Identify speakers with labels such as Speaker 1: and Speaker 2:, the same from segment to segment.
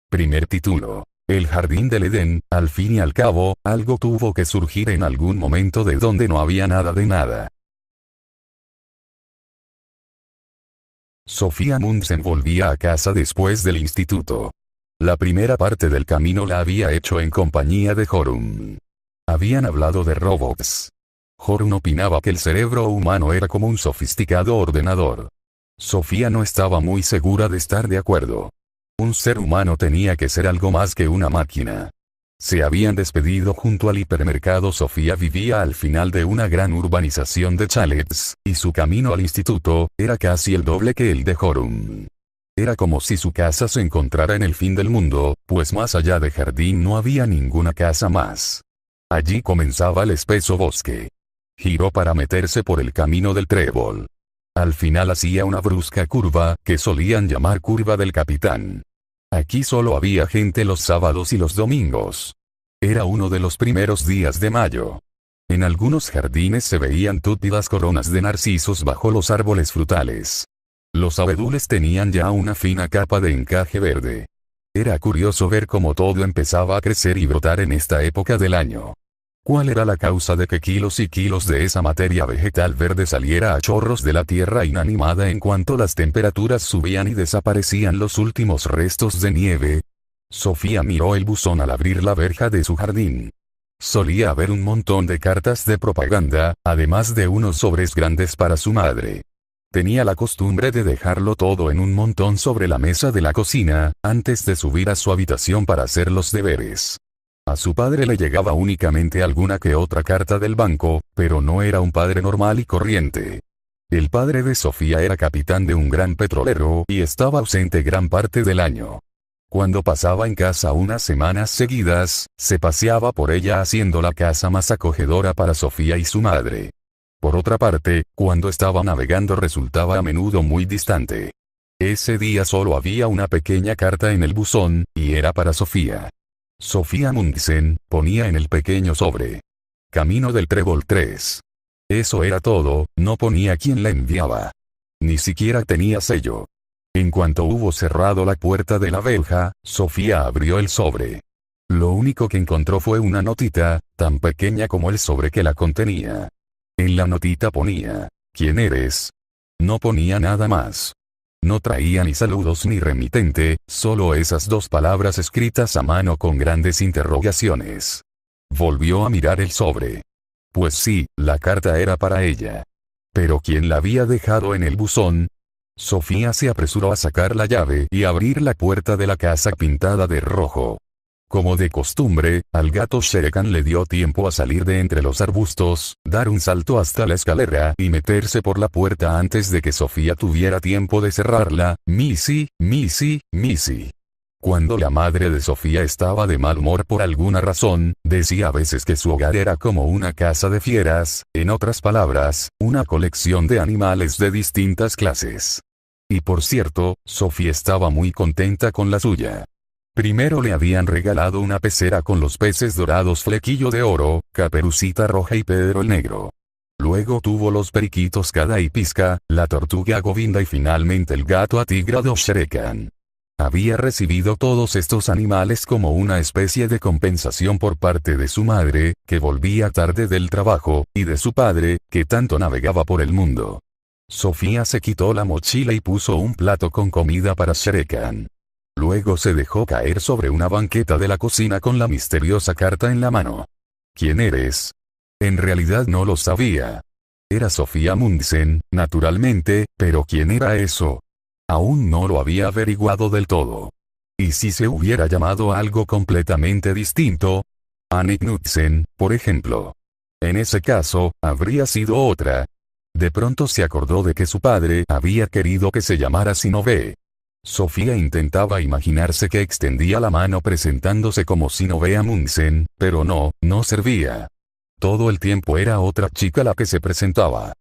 Speaker 1: Primer título. El Jardín del Edén. Al fin y al cabo, algo tuvo que surgir en algún momento de donde no había nada de nada. Sofía Mundsen volvía a casa después del instituto. La primera parte del camino la había hecho en compañía de Jorun. Habían hablado de robots. Jorun opinaba que el cerebro humano era como un sofisticado ordenador. Sofía no estaba muy segura de estar de acuerdo. Un ser humano tenía que ser algo más que una máquina. Se habían despedido junto al hipermercado. Sofía vivía al final de una gran urbanización de chalets, y su camino al instituto era casi el doble que el de Jorun. Era como si su casa se encontrara en el fin del mundo, pues más allá de jardín no había ninguna casa más. Allí comenzaba el espeso bosque. Giró para meterse por el camino del trébol. Al final hacía una brusca curva, que solían llamar curva del capitán. Aquí solo había gente los sábados y los domingos. Era uno de los primeros días de mayo. En algunos jardines se veían túpidas coronas de narcisos bajo los árboles frutales. Los abedules tenían ya una fina capa de encaje verde. Era curioso ver cómo todo empezaba a crecer y brotar en esta época del año. ¿Cuál era la causa de que kilos y kilos de esa materia vegetal verde saliera a chorros de la tierra inanimada en cuanto las temperaturas subían y desaparecían los últimos restos de nieve? Sofía miró el buzón al abrir la verja de su jardín. Solía haber un montón de cartas de propaganda, además de unos sobres grandes para su madre. Tenía la costumbre de dejarlo todo en un montón sobre la mesa de la cocina, antes de subir a su habitación para hacer los deberes. A su padre le llegaba únicamente alguna que otra carta del banco, pero no era un padre normal y corriente. El padre de Sofía era capitán de un gran petrolero y estaba ausente gran parte del año. Cuando pasaba en casa unas semanas seguidas, se paseaba por ella haciendo la casa más acogedora para Sofía y su madre. Por otra parte, cuando estaba navegando resultaba a menudo muy distante. Ese día solo había una pequeña carta en el buzón, y era para Sofía. Sofía Mundsen, ponía en el pequeño sobre. Camino del Trébol 3. Eso era todo, no ponía quién la enviaba. Ni siquiera tenía sello. En cuanto hubo cerrado la puerta de la verja, Sofía abrió el sobre. Lo único que encontró fue una notita, tan pequeña como el sobre que la contenía. En la notita ponía, ¿quién eres? No ponía nada más. No traía ni saludos ni remitente, solo esas dos palabras escritas a mano con grandes interrogaciones. Volvió a mirar el sobre. Pues sí, la carta era para ella. Pero ¿quién la había dejado en el buzón? Sofía se apresuró a sacar la llave y abrir la puerta de la casa pintada de rojo. Como de costumbre, al gato Sherekan le dio tiempo a salir de entre los arbustos, dar un salto hasta la escalera y meterse por la puerta antes de que Sofía tuviera tiempo de cerrarla. Missy, Missy, Missy. Cuando la madre de Sofía estaba de mal humor por alguna razón, decía a veces que su hogar era como una casa de fieras, en otras palabras, una colección de animales de distintas clases. Y por cierto, Sofía estaba muy contenta con la suya. Primero le habían regalado una pecera con los peces dorados Flequillo de Oro, Caperucita Roja y Pedro el Negro. Luego tuvo los periquitos Cada y Pizca, la tortuga Govinda y finalmente el gato Atigrado Sherekan. Había recibido todos estos animales como una especie de compensación por parte de su madre, que volvía tarde del trabajo, y de su padre, que tanto navegaba por el mundo. Sofía se quitó la mochila y puso un plato con comida para Sherekan. Luego se dejó caer sobre una banqueta de la cocina con la misteriosa carta en la mano. ¿Quién eres? En realidad no lo sabía. Era Sofía Mundsen, naturalmente, pero ¿quién era eso? Aún no lo había averiguado del todo. ¿Y si se hubiera llamado algo completamente distinto? Anne Knudsen, por ejemplo. En ese caso, habría sido otra. De pronto se acordó de que su padre había querido que se llamara Sinové. Sofía intentaba imaginarse que extendía la mano presentándose como Sinovea Mundsen, pero no servía. Todo el tiempo era otra chica la que se presentaba.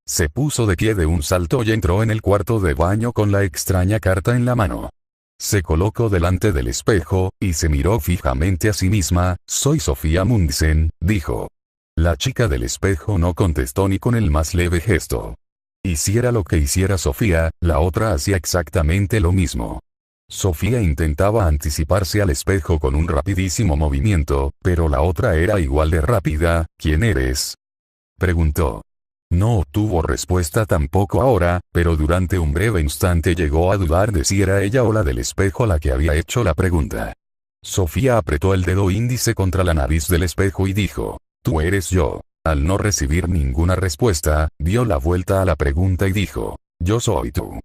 Speaker 1: Se puso de pie de un salto y entró en el cuarto de baño con la extraña carta en la mano. Se colocó delante del espejo, y se miró fijamente a sí misma. «Soy Sofía Mundsen», dijo. La chica del espejo no contestó ni con el más leve gesto. Hiciera lo que hiciera Sofía, la otra hacía exactamente lo mismo. Sofía intentaba anticiparse al espejo con un rapidísimo movimiento, pero la otra era igual de rápida. ¿Quién eres?, preguntó. No obtuvo respuesta tampoco ahora, pero durante un breve instante llegó a dudar de si era ella o la del espejo la que había hecho la pregunta. Sofía apretó el dedo índice contra la nariz del espejo y dijo: «Tú eres yo». Al no recibir ninguna respuesta, dio la vuelta a la pregunta y dijo: «Yo soy tú».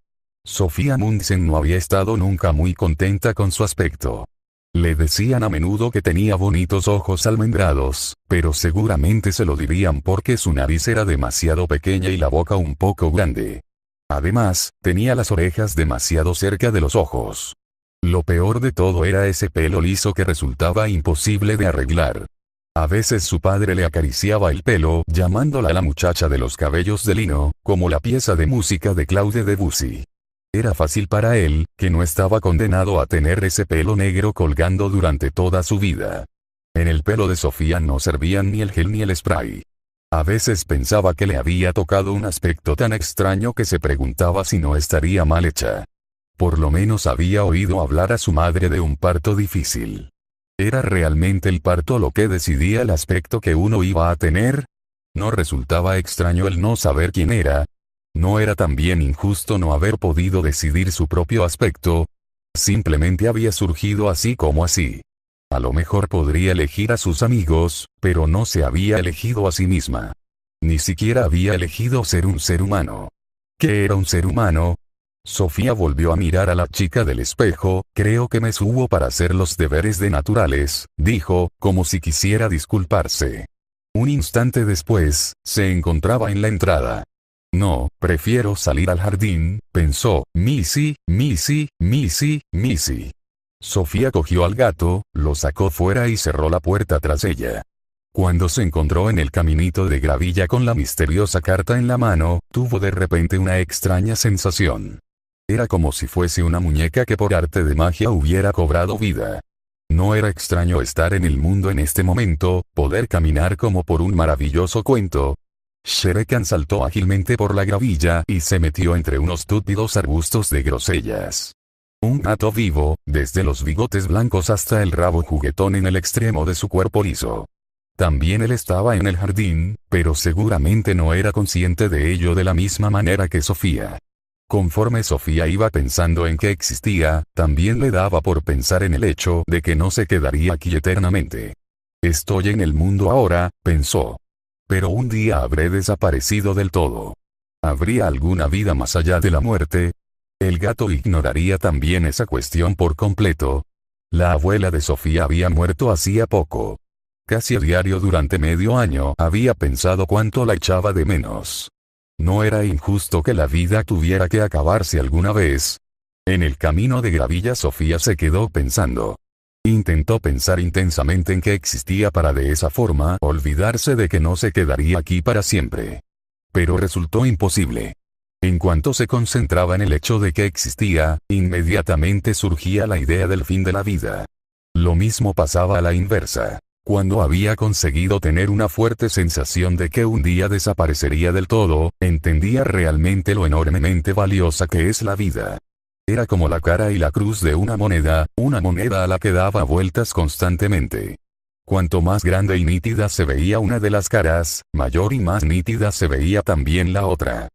Speaker 1: Sofía Mundsen no había estado nunca muy contenta con su aspecto. Le decían a menudo que tenía bonitos ojos almendrados, pero seguramente se lo dirían porque su nariz era demasiado pequeña y la boca un poco grande. Además, tenía las orejas demasiado cerca de los ojos. Lo peor de todo era ese pelo liso que resultaba imposible de arreglar. A veces su padre le acariciaba el pelo, llamándola la muchacha de los cabellos de lino, como la pieza de música de Claude Debussy. Era fácil para él, que no estaba condenado a tener ese pelo negro colgando durante toda su vida. En el pelo de Sofía no servían ni el gel ni el spray. A veces pensaba que le había tocado un aspecto tan extraño que se preguntaba si no estaría mal hecha. Por lo menos había oído hablar a su madre de un parto difícil. ¿Era realmente el parto lo que decidía el aspecto que uno iba a tener? ¿No resultaba extraño el no saber quién era? ¿No era también injusto no haber podido decidir su propio aspecto? Simplemente había surgido así como así. A lo mejor podría elegir a sus amigos, pero no se había elegido a sí misma. Ni siquiera había elegido ser un ser humano. ¿Qué era un ser humano? Sofía volvió a mirar a la chica del espejo. «Creo que me subo para hacer los deberes de naturales», dijo, como si quisiera disculparse. Un instante después, se encontraba en la entrada. «No, prefiero salir al jardín», pensó. «Missy, Missy, Missy, Missy». Sofía cogió al gato, lo sacó fuera y cerró la puerta tras ella. Cuando se encontró en el caminito de gravilla con la misteriosa carta en la mano, tuvo de repente una extraña sensación. Era como si fuese una muñeca que por arte de magia hubiera cobrado vida. No era extraño estar en el mundo en este momento, poder caminar como por un maravilloso cuento. Shere Khan saltó ágilmente por la gravilla y se metió entre unos túpidos arbustos de grosellas. Un gato vivo, desde los bigotes blancos hasta el rabo juguetón en el extremo de su cuerpo liso. También él estaba en el jardín, pero seguramente no era consciente de ello de la misma manera que Sofía. Conforme Sofía iba pensando en que existía, también le daba por pensar en el hecho de que no se quedaría aquí eternamente. «Estoy en el mundo ahora», pensó. «Pero un día habré desaparecido del todo. ¿Habría alguna vida más allá de la muerte?». El gato ignoraría también esa cuestión por completo. La abuela de Sofía había muerto hacía poco. Casi a diario durante medio año había pensado cuánto la echaba de menos. ¿No era injusto que la vida tuviera que acabarse alguna vez? En el camino de gravilla Sofía se quedó pensando. Intentó pensar intensamente en que existía para de esa forma olvidarse de que no se quedaría aquí para siempre. Pero resultó imposible. En cuanto se concentraba en el hecho de que existía, inmediatamente surgía la idea del fin de la vida. Lo mismo pasaba a la inversa. Cuando había conseguido tener una fuerte sensación de que un día desaparecería del todo, entendía realmente lo enormemente valiosa que es la vida. Era como la cara y la cruz de una moneda a la que daba vueltas constantemente. Cuanto más grande y nítida se veía una de las caras, mayor y más nítida se veía también la otra.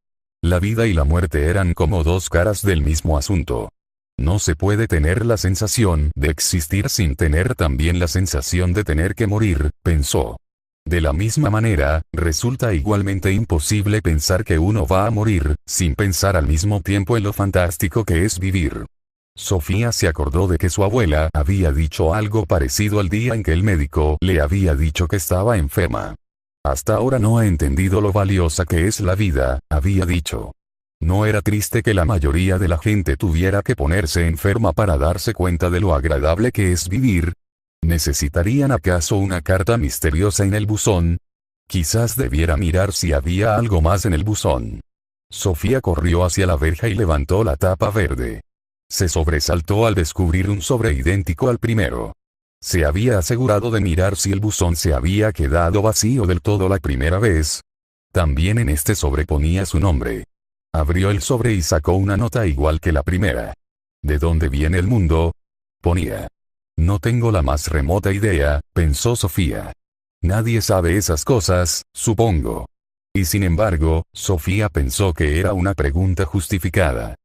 Speaker 1: La vida y la muerte eran como dos caras del mismo asunto. No se puede tener la sensación de existir sin tener también la sensación de tener que morir, pensó. De la misma manera, resulta igualmente imposible pensar que uno va a morir, sin pensar al mismo tiempo en lo fantástico que es vivir. Sofía se acordó de que su abuela había dicho algo parecido al día en que el médico le había dicho que estaba enferma. Hasta ahora no ha entendido lo valiosa que es la vida, había dicho. ¿No era triste que la mayoría de la gente tuviera que ponerse enferma para darse cuenta de lo agradable que es vivir? ¿Necesitarían acaso una carta misteriosa en el buzón? Quizás debiera mirar si había algo más en el buzón. Sofía corrió hacia la verja y levantó la tapa verde. Se sobresaltó al descubrir un sobre idéntico al primero. Se había asegurado de mirar si el buzón se había quedado vacío del todo la primera vez. También en este sobre ponía su nombre. Abrió el sobre y sacó una nota igual que la primera. ¿De dónde viene el mundo? Ponía. No tengo la más remota idea, pensó Sofía. Nadie sabe esas cosas, supongo. Y sin embargo, Sofía pensó que era una pregunta justificada.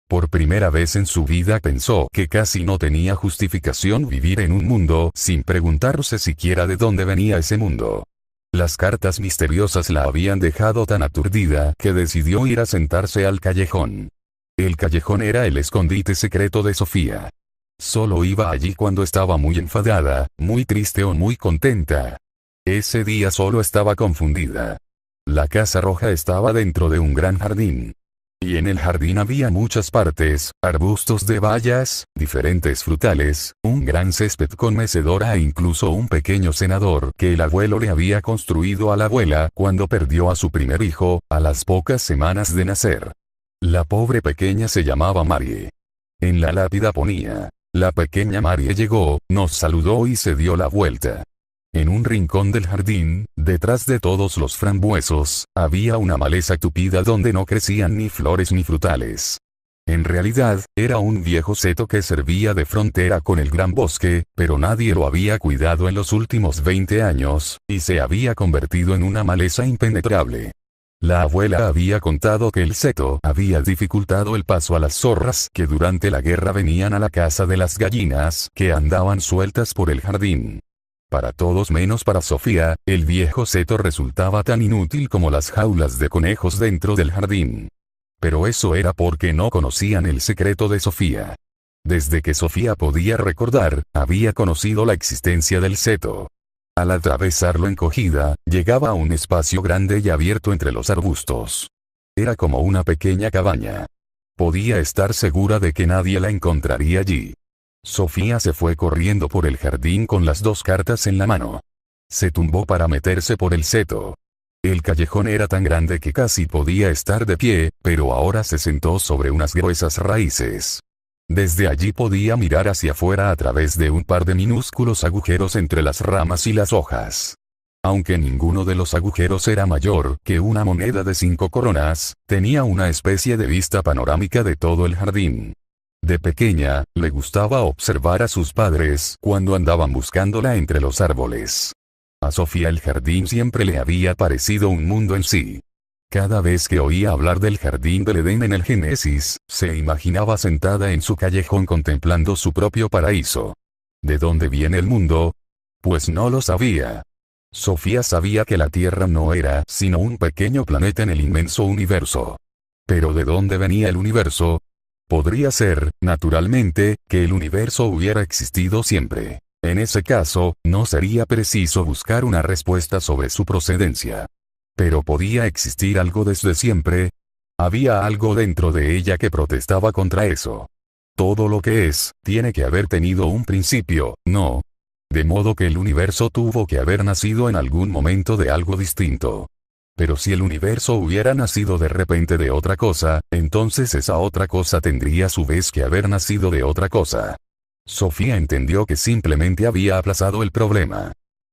Speaker 1: Por primera vez en su vida pensó que casi no tenía justificación vivir en un mundo sin preguntarse siquiera de dónde venía ese mundo. Las cartas misteriosas la habían dejado tan aturdida que decidió ir a sentarse al callejón. El callejón era el escondite secreto de Sofía. Solo iba allí cuando estaba muy enfadada, muy triste o muy contenta. Ese día solo estaba confundida. La casa roja estaba dentro de un gran jardín. Y en el jardín había muchas partes, arbustos de bayas, diferentes frutales, un gran césped con mecedora e incluso un pequeño cenador que el abuelo le había construido a la abuela cuando perdió a su primer hijo, a las pocas semanas de nacer. La pobre pequeña se llamaba Marie. En la lápida ponía: la pequeña Marie llegó, nos saludó y se dio la vuelta. En un rincón del jardín, detrás de todos los frambuesos, había una maleza tupida donde no crecían ni flores ni frutales. En realidad, era un viejo seto que servía de frontera con el gran bosque, pero nadie lo había cuidado en los últimos 20 años, y se había convertido en una maleza impenetrable. La abuela había contado que el seto había dificultado el paso a las zorras que durante la guerra venían a la caza de las gallinas que andaban sueltas por el jardín. Para todos menos para Sofía, el viejo seto resultaba tan inútil como las jaulas de conejos dentro del jardín. Pero eso era porque no conocían el secreto de Sofía. Desde que Sofía podía recordar, había conocido la existencia del seto. Al atravesarlo encogida, llegaba a un espacio grande y abierto entre los arbustos. Era como una pequeña cabaña. Podía estar segura de que nadie la encontraría allí. Sofía se fue corriendo por el jardín con las dos cartas en la mano. Se tumbó para meterse por el seto. El callejón era tan grande que casi podía estar de pie, pero ahora se sentó sobre unas gruesas raíces. Desde allí podía mirar hacia afuera a través de un par de minúsculos agujeros entre las ramas y las hojas. Aunque ninguno de los agujeros era mayor que una moneda de 5 coronas, tenía una especie de vista panorámica de todo el jardín. De pequeña, le gustaba observar a sus padres cuando andaban buscándola entre los árboles. A Sofía el jardín siempre le había parecido un mundo en sí. Cada vez que oía hablar del jardín del Edén en el Génesis, se imaginaba sentada en su callejón contemplando su propio paraíso. ¿De dónde viene el mundo? Pues no lo sabía. Sofía sabía que la Tierra no era sino un pequeño planeta en el inmenso universo. Pero ¿de dónde venía el universo? Podría ser, naturalmente, que el universo hubiera existido siempre. En ese caso, no sería preciso buscar una respuesta sobre su procedencia. Pero ¿podía existir algo desde siempre? Había algo dentro de ella que protestaba contra eso. Todo lo que es, tiene que haber tenido un principio, ¿no? De modo que el universo tuvo que haber nacido en algún momento de algo distinto. Pero si el universo hubiera nacido de repente de otra cosa, entonces esa otra cosa tendría a su vez que haber nacido de otra cosa. Sofía entendió que simplemente había aplazado el problema.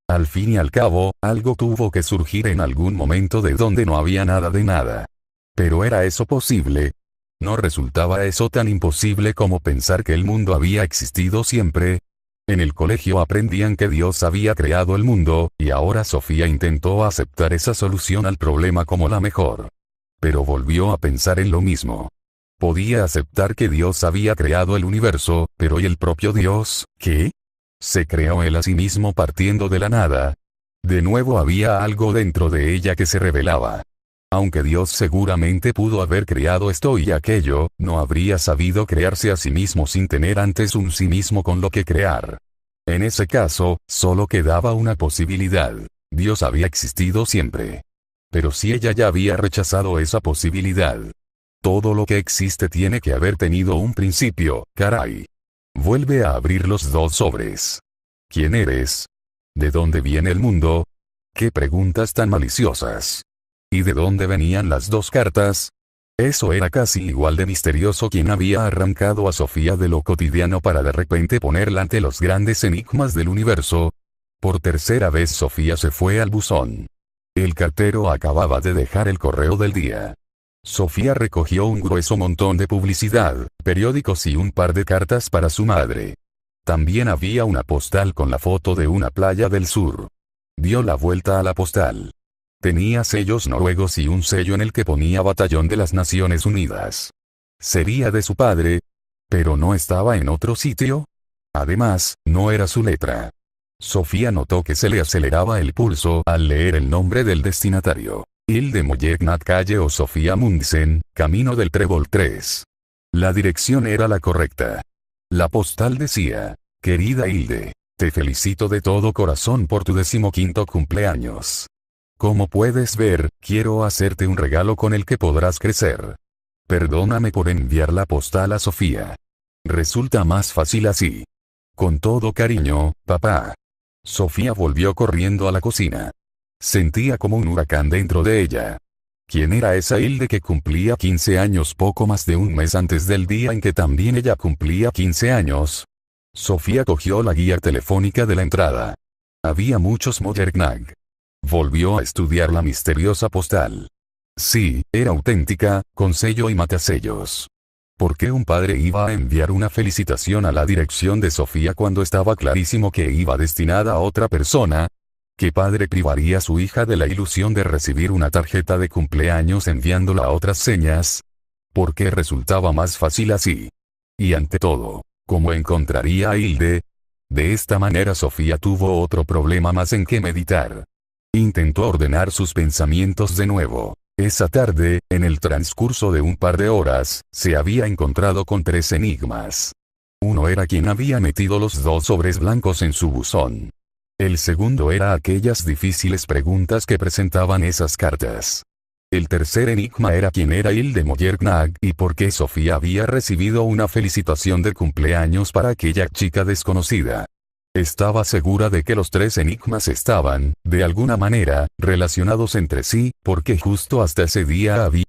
Speaker 1: Al fin y al cabo, algo tuvo que surgir en algún momento de donde no había nada de nada. ¿Pero era eso posible? ¿No resultaba eso tan imposible como pensar que el mundo había existido siempre? En el colegio aprendían que Dios había creado el mundo, y ahora Sofía intentó aceptar esa solución al problema como la mejor. Pero volvió a pensar en lo mismo. Podía aceptar que Dios había creado el universo, pero ¿y el propio Dios, qué? ¿Se creó él a sí mismo partiendo de la nada? De nuevo había algo dentro de ella que se rebelaba. Aunque Dios seguramente pudo haber creado esto y aquello, no habría sabido crearse a sí mismo sin tener antes un sí mismo con lo que crear. En ese caso, solo quedaba una posibilidad. Dios había existido siempre. Pero si ella ya había rechazado esa posibilidad. Todo lo que existe tiene que haber tenido un principio, caray. Vuelve a abrir los dos sobres. ¿Quién eres? ¿De dónde viene el mundo? ¿Qué preguntas tan maliciosas? ¿Y de dónde venían las dos cartas? Eso era casi igual de misterioso. ¿Quién había arrancado a Sofía de lo cotidiano para de repente ponerla ante los grandes enigmas del universo? Por tercera vez Sofía se fue al buzón. El cartero acababa de dejar el correo del día. Sofía recogió un grueso montón de publicidad, periódicos y un par de cartas para su madre. También había una postal con la foto de una playa del sur. Dio la vuelta a la postal. Tenía sellos noruegos y un sello en el que ponía Batallón de las Naciones Unidas. ¿Sería de su padre? ¿Pero no estaba en otro sitio? Además, no era su letra. Sofía notó que se le aceleraba el pulso al leer el nombre del destinatario. Hilde Moyegnat calle o Sofía Mundsen, camino del Trébol 3. La dirección era la correcta. La postal decía: querida Hilde, te felicito de todo corazón por tu 15º cumpleaños. Como puedes ver, quiero hacerte un regalo con el que podrás crecer. Perdóname por enviar la postal a Sofía. Resulta más fácil así. Con todo cariño, papá. Sofía volvió corriendo a la cocina. Sentía como un huracán dentro de ella. ¿Quién era esa Hilde que cumplía 15 años poco más de un mes antes del día en que también ella cumplía 15 años? Sofía cogió la guía telefónica de la entrada. Había muchos Mojergnag. Volvió a estudiar la misteriosa postal. Sí, era auténtica, con sello y matasellos. ¿Por qué un padre iba a enviar una felicitación a la dirección de Sofía cuando estaba clarísimo que iba destinada a otra persona? ¿Qué padre privaría a su hija de la ilusión de recibir una tarjeta de cumpleaños enviándola a otras señas? ¿Por qué resultaba más fácil así? Y ante todo, ¿cómo encontraría a Hilde? De esta manera Sofía tuvo otro problema más en que meditar. Intentó ordenar sus pensamientos de nuevo. Esa tarde, en el transcurso de un par de horas, se había encontrado con 3 enigmas. Uno era quién había metido los 2 sobres blancos en su buzón. El segundo era aquellas difíciles preguntas que presentaban esas cartas. El tercer enigma era quién era Hilde Mojergnag y por qué Sofía había recibido una felicitación de cumpleaños para aquella chica desconocida. Estaba segura de que los 3 enigmas estaban, de alguna manera, relacionados entre sí, porque justo hasta ese día había